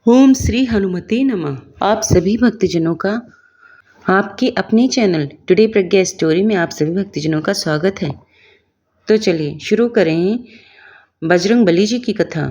ओम श्री हनुमते नमः। आप सभी भक्तजनों का आपके अपने चैनल टुडे प्रज्ञा स्टोरी में आप सभी भक्तजनों का स्वागत है। तो चलिए शुरू करें बजरंग बली जी की कथा,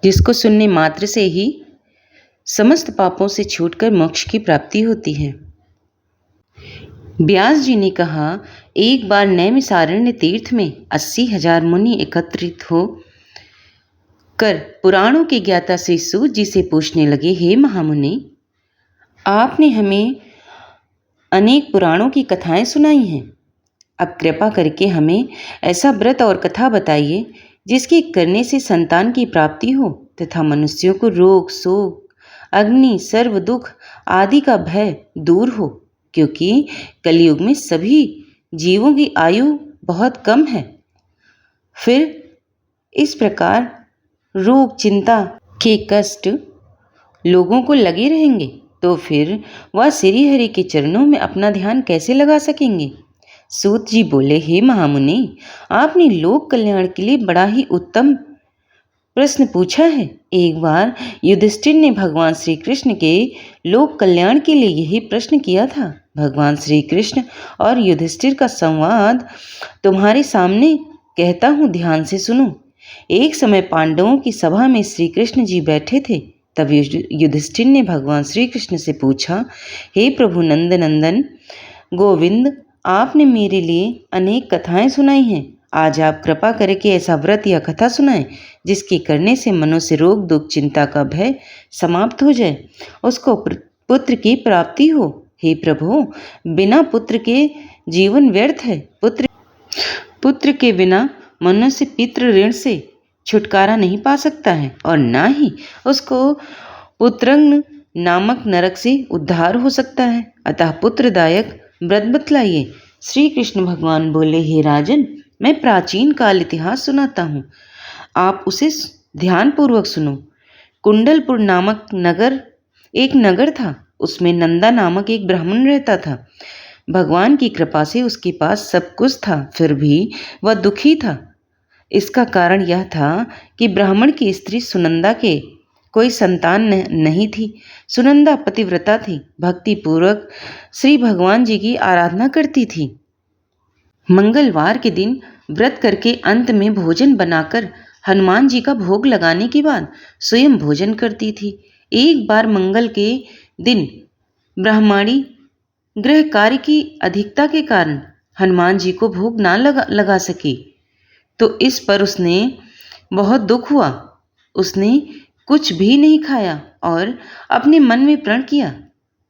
जिसको सुनने मात्र से ही समस्त पापों से छूटकर मोक्ष की प्राप्ति होती है। व्यास जी ने कहा, एक बार नैमिषारण्य तीर्थ में 80,000 मुनि एकत्रित हो कर पुराणों के ज्ञाता श्री सूत जी से पूछने लगे, हे महामुनि, आपने हमें अनेक पुराणों की कथाएं सुनाई हैं। अब कृपा करके हमें ऐसा व्रत और कथा बताइए जिसके करने से संतान की प्राप्ति हो तथा मनुष्यों को रोग, शोक, अग्नि, सर्व दुख आदि का भय दूर हो, क्योंकि कलयुग में सभी जीवों की आयु बहुत कम है। फिर इस प्रकार रोग, चिंता के कष्ट लोगों को लगे रहेंगे तो फिर वह श्री हरि के चरणों में अपना ध्यान कैसे लगा सकेंगे। सूत जी बोले, हे महामुनि, आपने लोक कल्याण के लिए बड़ा ही उत्तम प्रश्न पूछा है। एक बार युधिष्ठिर ने भगवान श्री कृष्ण के लोक कल्याण के लिए यही प्रश्न किया था। भगवान श्री कृष्ण और युधिष्ठिर का संवाद तुम्हारे सामने कहता हूँ, ध्यान से सुनो। एक समय पांडवों की सभा में श्री कृष्ण जी बैठे थे। तब युधिष्ठिर ने भगवान श्री कृष्ण से पूछा, हे प्रभु नंदनंदन गोविंद, आपने मेरे लिए अनेक कथाएं सुनाई हैं। आज आप कृपा करके ऐसा व्रत या कथा सुनाएं जिसके करने से मनुष्य रोग, दुख, चिंता का भय समाप्त हो जाए, उसको पुत्र की प्राप्ति हो। हे प्रभु, बिना पुत्र के जीवन व्यर्थ है। पुत्र के बिना मनुष्य पितृ ऋण से छुटकारा नहीं पा सकता है और ना ही उसको पुत्रंग नामक नरक से उद्धार हो सकता है। अतः पुत्रदायक व्रत बतलाइए। श्री कृष्ण भगवान बोले, हे राजन, मैं प्राचीन काल इतिहास सुनाता हूँ, आप उसे ध्यानपूर्वक सुनो। कुंडलपुर नामक एक नगर था। उसमें नंदा नामक एक ब्राह्मण रहता था। भगवान की कृपा से उसके पास सब कुछ था, फिर भी वह दुखी था। इसका कारण यह था कि ब्राह्मण की स्त्री सुनंदा के कोई संतान नहीं थी। सुनंदा पतिव्रता थी, भक्ति पूर्वक श्री भगवान जी की आराधना करती थी। मंगलवार के दिन व्रत करके अंत में भोजन बनाकर हनुमान जी का भोग लगाने के बाद स्वयं भोजन करती थी। एक बार मंगल के दिन ब्राह्मणी गृह कार्य की अधिकता के कारण हनुमान जी को भोग ना लगा सकी, तो इस पर उसने बहुत दुख हुआ। उसने कुछ भी नहीं खाया और अपने मन में प्रण किया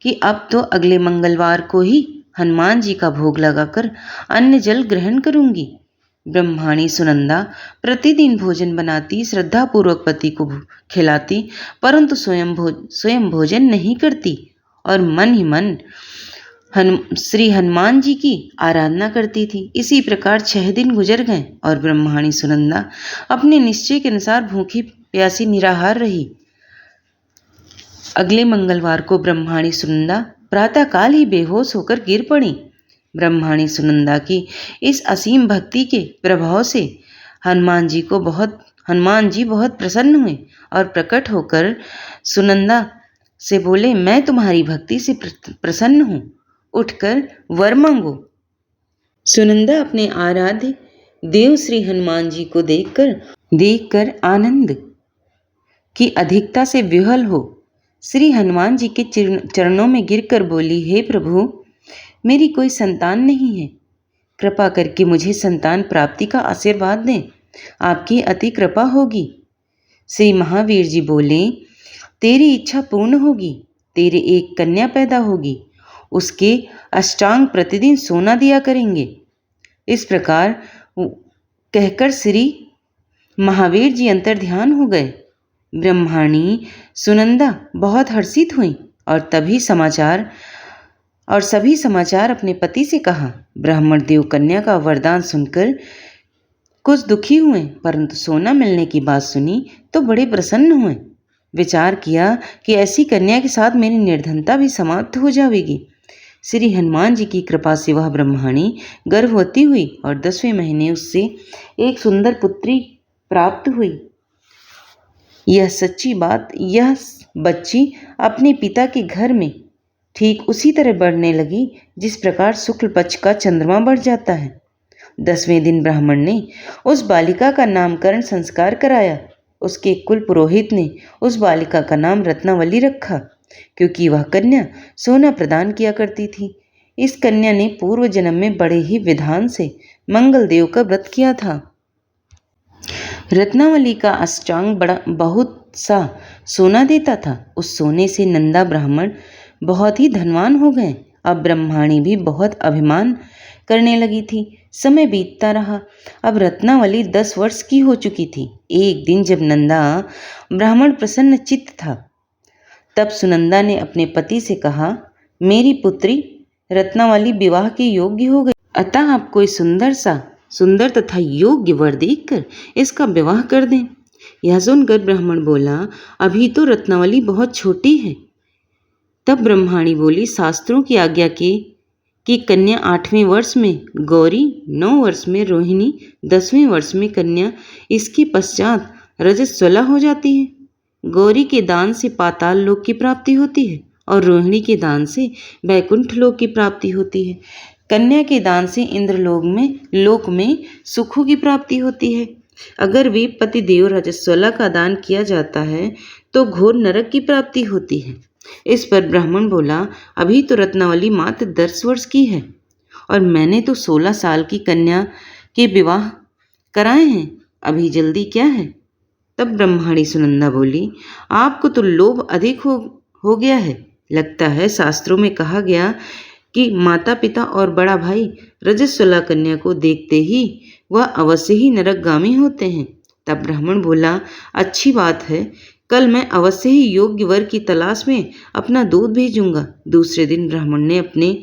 कि अब तो अगले मंगलवार को ही हनुमान जी का भोग लगाकर अन्न जल ग्रहण करूंगी। ब्रह्माणी सुनंदा प्रतिदिन भोजन बनाती, श्रद्धापूर्वक पति को खिलाती, परंतु स्वयं भोजन नहीं करती और मन ही मन श्री हनुमान जी की आराधना करती थी। इसी प्रकार 6 दिन गुजर गए और ब्रह्माणी सुनंदा अपने निश्चय के अनुसार भूखी प्यासी निराहार रही। अगले मंगलवार को ब्रह्माणी सुनंदा प्रातःकाल ही बेहोश होकर गिर पड़ी। ब्रह्माणी सुनंदा की इस असीम भक्ति के प्रभाव से हनुमान जी बहुत प्रसन्न हुए और प्रकट होकर सुनंदा से बोले, मैं तुम्हारी भक्ति से प्रसन्न हूँ, उठकर वर मांगो। सुनंदा अपने आराध्य देव श्री हनुमान जी को देखकर आनंद की अधिकता से विह्वल हो श्री हनुमान जी के चरणों में गिरकर बोली, हे प्रभु, मेरी कोई संतान नहीं है, कृपा करके मुझे संतान प्राप्ति का आशीर्वाद दें, आपकी अति कृपा होगी। श्री महावीर जी बोले, तेरी इच्छा पूर्ण होगी, तेरे एक कन्या पैदा होगी, उसके अष्टांग प्रतिदिन सोना दिया करेंगे। इस प्रकार कहकर श्री महावीर जी अंतर ध्यान हो गए। ब्रह्माणी सुनंदा बहुत हर्षित हुई और सभी समाचार अपने पति से कहा। ब्राह्मण देव कन्या का वरदान सुनकर कुछ दुखी हुए, परंतु सोना मिलने की बात सुनी तो बड़े प्रसन्न हुए। विचार किया कि ऐसी कन्या के साथ मेरी निर्धनता भी समाप्त हो जाएगी। श्री हनुमान जी की कृपा से वह ब्रह्माणी गर्भवती हुई और 10वें महीने उससे एक सुंदर पुत्री प्राप्त हुई। यह सच्ची बात, यह बच्ची अपने पिता के घर में ठीक उसी तरह बढ़ने लगी जिस प्रकार शुक्ल पक्ष का चंद्रमा बढ़ जाता है। 10वें दिन ब्राह्मण ने उस बालिका का नामकरण संस्कार कराया। उसके कुल पुरोहित ने उस बालिका का नाम रत्नावली रखा, क्योंकि वह कन्या सोना प्रदान किया करती थी। इस कन्या ने पूर्व जन्म में बड़े ही विधान से मंगल देव का व्रत किया था। रत्नावली का अष्टांग बड़ा बहुत सा सोना देता था। उस सोने से नंदा ब्राह्मण बहुत ही धनवान हो गए। अब ब्रह्माणी भी बहुत अभिमान करने लगी थी। समय बीतता रहा। अब रत्नावली 10 वर्ष की हो चुकी थी। एक दिन जब नंदा ब्राह्मण प्रसन्न चित्त था, तब सुनंदा ने अपने पति से कहा, मेरी पुत्री रत्नावली विवाह के योग्य हो गई, अतः आप कोई सुंदर तथा योग्य वर देखकर इसका विवाह कर दें। यह सुनकर ब्राह्मण बोला, अभी तो रत्नावली बहुत छोटी है। तब ब्रह्माणी बोली, शास्त्रों की आज्ञा कि कन्या 8वें वर्ष में गौरी, 9 वर्ष में रोहिणी, 10वें वर्ष में कन्या, इसके पश्चात रजस्वला हो जाती है। गौरी के दान से पाताल लोक की प्राप्ति होती है और रोहिणी के दान से वैकुंठ लोक की प्राप्ति होती है। कन्या के दान से लोक में सुखों की प्राप्ति होती है। अगर वे पतिदेव रजस्वला का दान किया जाता है तो घोर नरक की प्राप्ति होती है। इस पर ब्राह्मण बोला, अभी तो रत्नावली मात्र 10 वर्ष की है और मैंने तो 16 साल की कन्या के विवाह कराए हैं, अभी जल्दी क्या है। तब ब्रह्माणी सुनंदा बोली, आपको तो लोभ अधिक हो गया है। लगता है शास्त्रों में कहा गया कि माता पिता और बड़ा भाई रजस्वला कन्या को देखते ही वह अवश्य ही नरकगामी होते हैं। तब ब्राह्मण बोला, अच्छी बात है, कल मैं अवश्य ही योग्य वर की तलाश में अपना दूत भेजूंगा। दूसरे दिन ब्राह्मण ने अपने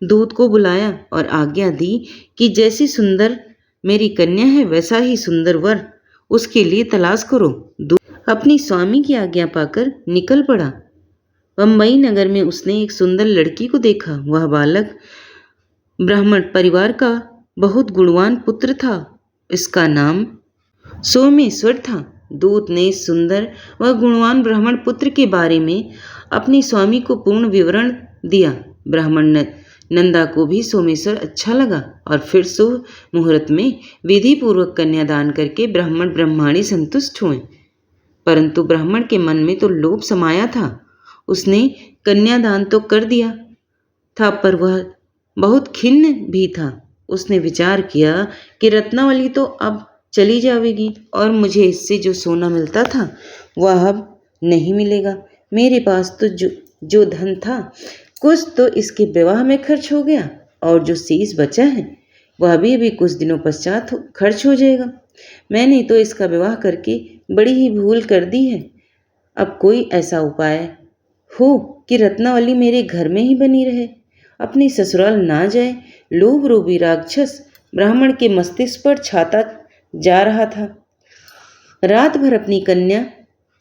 दूत को बुलाया और आज्ञा दी कि जैसी सुंदर मेरी कन्या है वैसा ही सुंदर वर उसके लिए तलाश करो। दूत अपनी स्वामी की आज्ञा पाकर निकल पड़ा। बम्बई नगर में उसने एक सुंदर लड़की को देखा। वह बालक ब्राह्मण परिवार का बहुत गुणवान पुत्र था। इसका नाम सोमेश्वर था। दूत ने सुंदर व गुणवान ब्राह्मण पुत्र के बारे में अपनी स्वामी को पूर्ण विवरण दिया। ब्राह्मण नंदा को भी सोमेश्वर अच्छा लगा और फिर शुभ मुहूर्त में विधि पूर्वक कन्यादान करके ब्राह्मण ब्रह्माणी संतुष्ट हुए। परंतु ब्राह्मण के मन में तो लोभ समाया था। उसने कन्यादान तो कर दिया था, पर वह बहुत खिन्न भी था। उसने विचार किया कि रत्नावली तो अब चली जाएगी और मुझे इससे जो सोना मिलता था वह अब नहीं मिलेगा। मेरे पास तो जो धन था कुछ तो इसके विवाह में खर्च हो गया और जो शेष बचा है वह भी कुछ दिनों पश्चात खर्च हो जाएगा। मैंने तो इसका विवाह करके बड़ी ही भूल कर दी है। अब कोई ऐसा उपाय हो कि रत्नावली मेरे घर में ही बनी रहे, अपनी ससुराल ना जाए। लोभ रूपी राक्षस ब्राह्मण के मस्तिष्क पर छाता जा रहा था। रात भर अपनी कन्या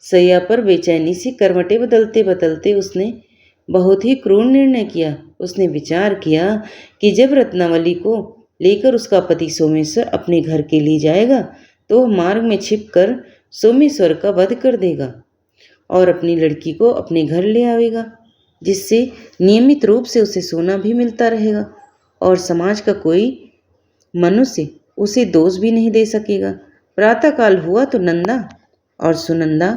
सैया पर बेचैनी से करवटें बदलते बदलते उसने बहुत ही क्रूर निर्णय किया। उसने विचार किया कि जब रत्नावली को लेकर उसका पति सोमेश्वर अपने घर के लिए जाएगा तो वह मार्ग में छिपकर सोमेश्वर का वध कर देगा और अपनी लड़की को अपने घर ले आएगा, जिससे नियमित रूप से उसे सोना भी मिलता रहेगा और समाज का कोई मनुष्य उसे दोष भी नहीं दे सकेगा। प्रातःकाल हुआ तो नंदा और सुनंदा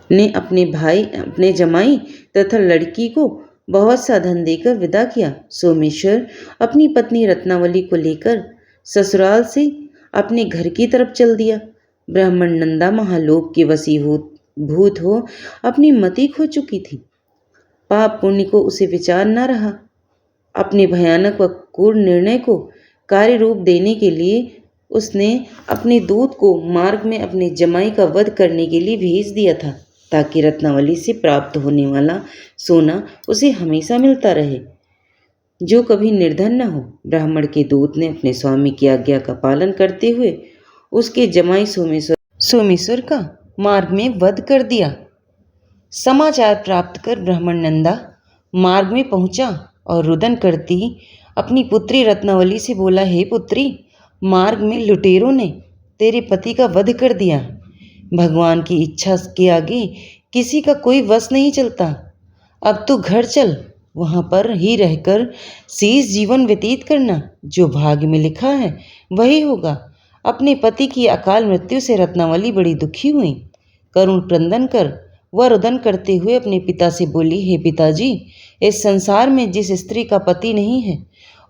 ने अपने जमाई तथा लड़की को बहुत सा धन देकर विदा किया। सोमेश्वर अपनी पत्नी रत्नावली को लेकर ससुराल से अपने घर की तरफ चल दिया। ब्राह्मण नंदा महालोक के वशीभूत हो अपनी मति खो चुकी थी। पाप पुण्य को उसे विचार न रहा। अपने भयानक व क्रूर निर्णय को कार्य रूप देने के लिए उसने अपने दूत को मार्ग में अपने जमाई का वध करने के लिए भेज दिया था, ताकि रत्नावली से प्राप्त होने वाला सोना उसे हमेशा मिलता रहे, जो कभी निर्धन न हो। ब्राह्मण के दूत ने अपने स्वामी की आज्ञा का पालन करते हुए उसके जमाई सोमेश्वर का मार्ग में वध कर दिया। समाचार प्राप्त कर ब्राह्मण नंदा मार्ग में पहुंचा और रुदन करती अपनी पुत्री रत्नावली से बोला, हे पुत्री, मार्ग में लुटेरों ने तेरे पति का वध कर दिया। भगवान की इच्छा के आगे किसी का कोई वश नहीं चलता। अब तू घर चल, वहाँ पर ही रहकर शेष जीवन व्यतीत करना। जो भाग्य में लिखा है वही होगा। अपने पति की अकाल मृत्यु से रत्नावली बड़ी दुखी हुई। करुण क्रंदन कर वह रुदन करते हुए अपने पिता से बोली, हे पिताजी, इस संसार में जिस स्त्री का पति नहीं है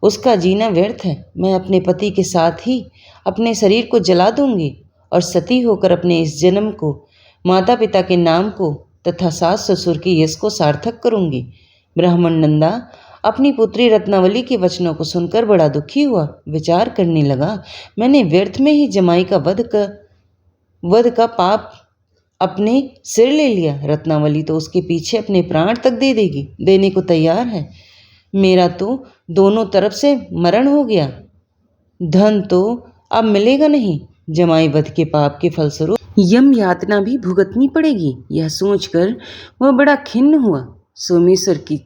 उसका जीना व्यर्थ है। मैं अपने पति के साथ ही अपने शरीर को जला दूंगी और सती होकर अपने इस जन्म को, माता पिता के नाम को तथा सास ससुर के यश को सार्थक करूंगी। ब्राह्मण नंदा अपनी पुत्री रत्नावली के वचनों को सुनकर बड़ा दुखी हुआ। विचार करने लगा, मैंने व्यर्थ में ही जमाई का वध का पाप अपने सिर ले लिया। रत्नावली तो उसके पीछे अपने प्राण तक देने को तैयार है। मेरा तो दोनों तरफ से मरण हो गया। धन तो अब मिलेगा नहीं। जमाई वध के पाप के फलस्वरूप यम यातना भी भुगतनी पड़ेगी। यह सोचकर वह बड़ा खिन्न हुआ। सोमेश्वर की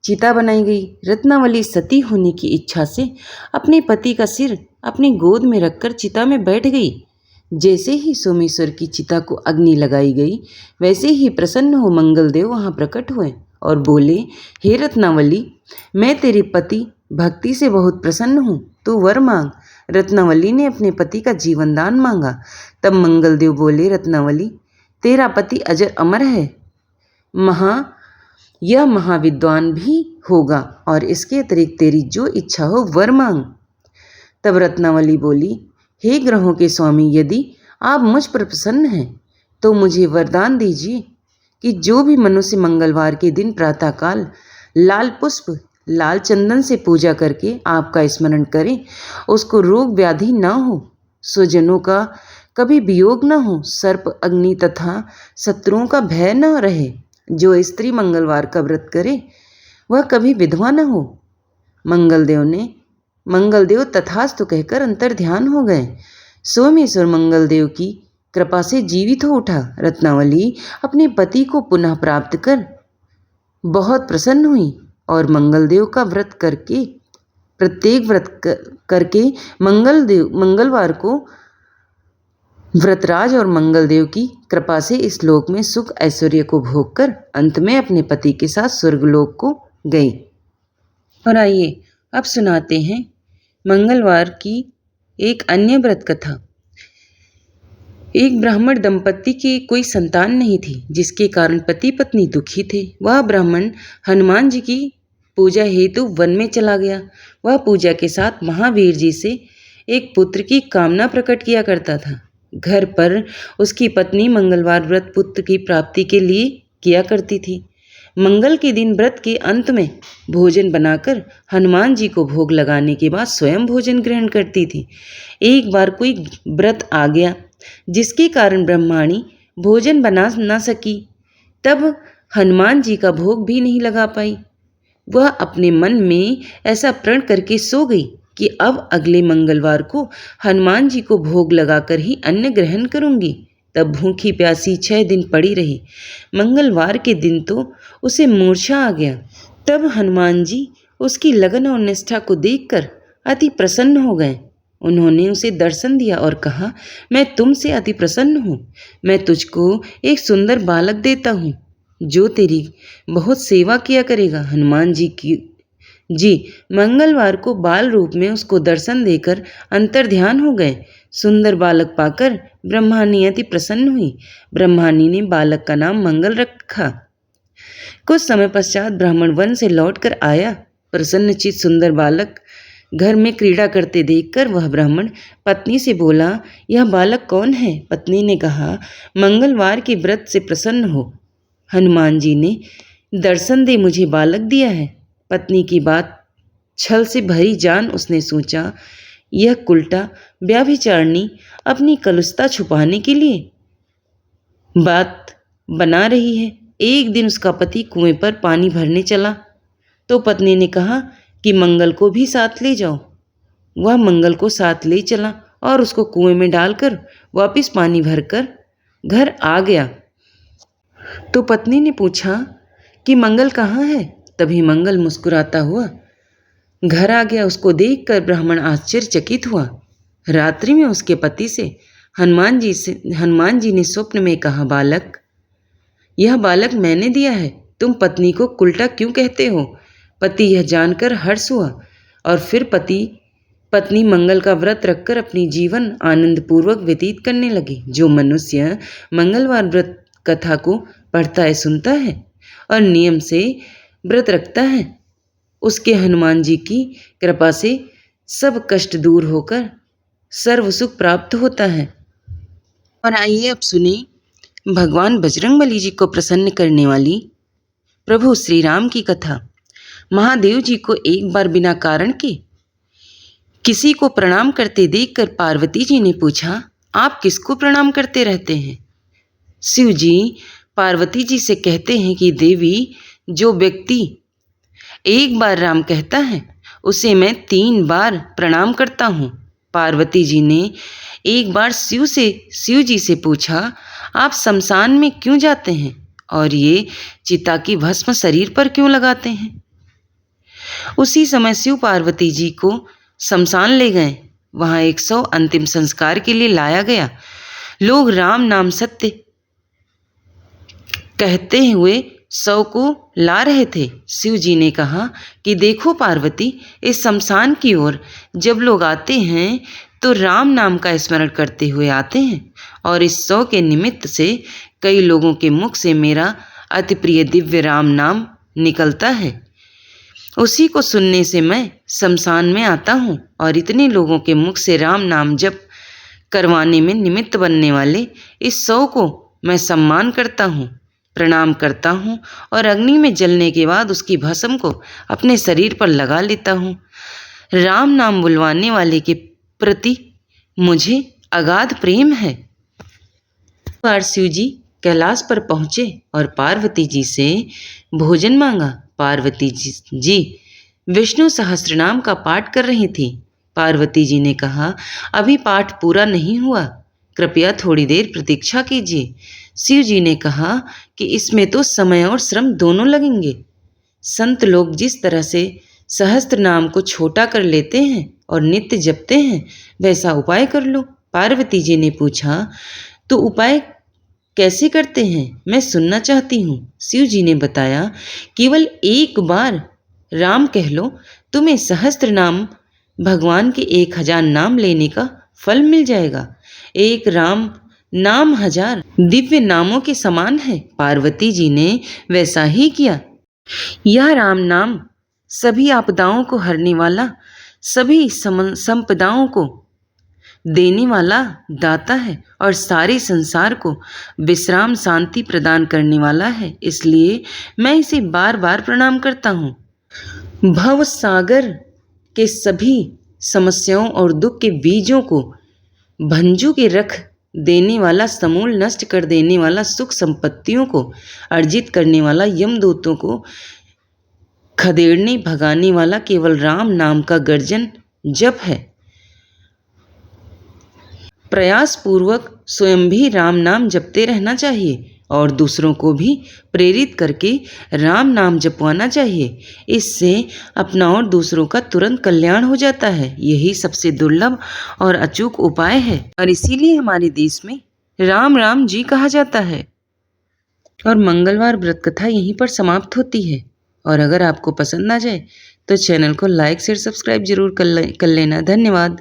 चिता बनाई गई। रत्नावली सती होने की इच्छा से अपने पति का सिर अपनी गोद में रखकर चिता में बैठ गई। जैसे ही सोमेश्वर की चिता को अग्नि लगाई गई, वैसे ही प्रसन्न हो मंगलदेव वहाँ प्रकट हुए और बोले, हे रत्नावली, मैं तेरे पति भक्ति से बहुत प्रसन्न हूँ, तू वर मांग। रत्नावली ने अपने पति का जीवन दान मांगा। तब मंगलदेव बोले, रत्नावली, तेरा पति अजर अमर है, यह महाविद्वान भी होगा और इसके अतिरिक्त तेरी जो इच्छा हो वर मांग। तब रत्नावली बोली, हे ग्रहों के स्वामी, यदि आप मुझ पर प्रसन्न हैं तो मुझे वरदान दीजिए कि जो भी मनुष्य मंगलवार के दिन प्रातःकाल लाल पुष्प लाल चंदन से पूजा करके आपका स्मरण करे, उसको रोग व्याधि न हो, स्वजनों का कभी वियोग न हो, सर्प अग्नि तथा शत्रुओं का भय न रहे। जो स्त्री मंगलवार का व्रत करे वह कभी विधवा न हो। मंगलदेव तथास्तु कहकर अंतर ध्यान हो गए। सोमेश्वर मंगलदेव की कृपा से जीवित हो उठा। रत्नावली अपने पति को पुनः प्राप्त कर बहुत प्रसन्न हुई और मंगलदेव का व्रत करके प्रत्येक व्रत करके मंगलवार को व्रतराज और मंगलदेव की कृपा से इस लोक में सुख ऐश्वर्य को भोग कर अंत में अपने पति के साथ स्वर्गलोक को गई। और आइए अब सुनाते हैं मंगलवार की एक अन्य व्रत कथा। एक ब्राह्मण दंपत्ति की कोई संतान नहीं थी, जिसके कारण पति पत्नी दुखी थे। वह ब्राह्मण हनुमान जी की पूजा हेतु वन में चला गया। वह पूजा के साथ महावीर जी से एक पुत्र की कामना प्रकट किया करता था। घर पर उसकी पत्नी मंगलवार व्रत पुत्र की प्राप्ति के लिए किया करती थी। मंगल के दिन व्रत के अंत में भोजन बनाकर हनुमान जी को भोग लगाने के बाद स्वयं भोजन ग्रहण करती थी। एक बार कोई व्रत आ गया जिसके कारण ब्रह्माणी भोजन बना ना सकी। तब हनुमान जी का भोग भी नहीं लगा पाई। वह अपने मन में ऐसा प्रण करके सो गई कि अब अगले मंगलवार को हनुमान जी को भोग लगाकर ही अन्न ग्रहण करूंगी। तब भूखी प्यासी 6 दिन पड़ी रही। मंगलवार के दिन तो उसे मूर्छा आ गया। तब हनुमान जी उसकी लगन और निष्ठा को देखकर अति प्रसन्न हो गए। उन्होंने उसे दर्शन दिया और कहा, मैं तुमसे अति प्रसन्न हूँ। मैं तुझको एक सुंदर बालक देता हूँ जो तेरी बहुत सेवा किया करेगा। हनुमान जी मंगलवार को बाल रूप में उसको दर्शन देकर अंतर ध्यान हो गए। सुंदर बालक पाकर ब्रह्मानी अति प्रसन्न हुई। ब्रह्मानी ने बालक का नाम मंगल रखा। कुछ समय पश्चात ब्राह्मण वन से लौट कर आया। प्रसन्नचित सुंदर बालक घर में क्रीड़ा करते देखकर वह ब्राह्मण पत्नी से बोला, यह बालक कौन है? पत्नी ने कहा, मंगलवार के व्रत से प्रसन्न हो हनुमान जी ने दर्शन दे मुझे बालक दिया है। पत्नी की बात छल से भरी जान उसने सोचा, यह कुलटा व्यभिचारिणी अपनी कलुषता छुपाने के लिए बात बना रही है। एक दिन उसका पति कुएं पर पानी भरने चला तो पत्नी ने कहा कि मंगल को भी साथ ले जाओ। वह मंगल को साथ ले चला और उसको कुएं में डालकर वापस पानी भरकर घर आ गया। तो पत्नी ने पूछा कि मंगल कहाँ है? तभी मंगल मुस्कुराता हुआ घर आ गया। उसको देखकर ब्राह्मण आश्चर्यचकित हुआ। रात्रि में उसके पति से हनुमान जी ने स्वप्न में कहा, बालक, यह बालक मैंने दिया है, तुम पत्नी को उल्टा क्यों कहते हो? पति यह जानकर हर्ष हुआ और फिर पत्नी मंगल का व्रत रखकर अपनी जीवन आनंदपूर्वक व्यतीत करने लगे। जो मनुष्य मंगलवार व्रत कथा को पढ़ता है, सुनता है और नियम से व्रत रखता है, उसके हनुमान जी की कृपा से सब कष्ट दूर होकर सर्व सुख प्राप्त होता है। और आइए अब सुने भगवान बजरंगबली जी को प्रसन्न करने वाली प्रभु श्री राम की कथा। महादेव जी को एक बार बिना कारण के किसी को प्रणाम करते देखकर पार्वती जी ने पूछा, आप किसको प्रणाम करते रहते हैं? शिव जी पार्वती जी से कहते हैं कि देवी, जो व्यक्ति एक बार राम कहता है उसे मैं 3 बार प्रणाम करता हूँ। पार्वती जी ने एक बार शिव जी से पूछा, आप शमशान में क्यों जाते हैं और ये चिता की भस्म शरीर पर क्यों लगाते हैं? उसी समय शिव पार्वती जी को शमशान ले गए। वहाँ 100 अंतिम संस्कार के लिए लाया गया। लोग राम नाम सत्य कहते हुए 100 को ला रहे थे। शिव जी ने कहा कि देखो पार्वती, इस शमशान की ओर जब लोग आते हैं तो राम नाम का स्मरण करते हुए आते हैं और इस 100 के निमित्त से कई लोगों के मुख से मेरा अति प्रिय दिव्य राम नाम निकलता है। उसी को सुनने से मैं शमशान में आता हूँ और इतने लोगों के मुख से राम नाम जप करवाने में निमित्त बनने वाले इस 100 को मैं सम्मान करता हूँ, प्रणाम करता हूँ और अग्नि में जलने के बाद उसकी भस्म को अपने शरीर पर लगा लेता हूँ। राम नाम बुलवाने वाले के प्रति मुझे अगाध प्रेम है। बार शिव जी कैलाश पर पहुँचे और पार्वती जी से भोजन मांगा। पार्वती जी विष्णु सहस्त्रनाम का पाठ कर रही थी। पार्वती जी ने कहा, अभी पाठ पूरा नहीं हुआ, कृपया थोड़ी देर प्रतीक्षा कीजिए। शिव जी ने कहा कि इसमें तो समय और श्रम दोनों लगेंगे। संत लोग जिस तरह से सहस्त्र नाम को छोटा कर लेते हैं और नित्य जपते हैं, वैसा उपाय कर लो। पार्वती जी ने पूछा, तो उपाय कैसे करते हैं? मैं सुनना चाहती हूँ। शिव जी ने बताया, केवल एक बार राम कह लो, तुम्हें सहस्त्र नाम भगवान के 1000 नाम लेने का फल मिल जाएगा। एक राम नाम 1000 दिव्य नामों के समान है। पार्वती जी ने वैसा ही किया। यह राम नाम सभी आपदाओं को हरने वाला, सभी संपदाओं को देने वाला दाता है और सारे संसार को विश्राम शांति प्रदान करने वाला है, इसलिए मैं इसे बार बार प्रणाम करता हूँ। भव सागर के सभी समस्याओं और दुख के बीजों को भंजू के रख देने वाला, समूल नष्ट कर देने वाला, सुख संपत्तियों को अर्जित करने वाला, यमदूतों को खदेड़ने भगाने वाला केवल राम नाम का गर्जन जप है। प्रयास पूर्वक स्वयं भी राम नाम जपते रहना चाहिए और दूसरों को भी प्रेरित करके राम नाम जपवाना चाहिए। इससे अपना और दूसरों का तुरंत कल्याण हो जाता है। यही सबसे दुर्लभ और अचूक उपाय है और इसीलिए हमारे देश में राम राम जी कहा जाता है। और मंगलवार व्रत कथा यहीं पर समाप्त होती है। और अगर आपको पसंद आ जाए तो चैनल को लाइक शेयर सब्सक्राइब जरूर कर लेना। धन्यवाद।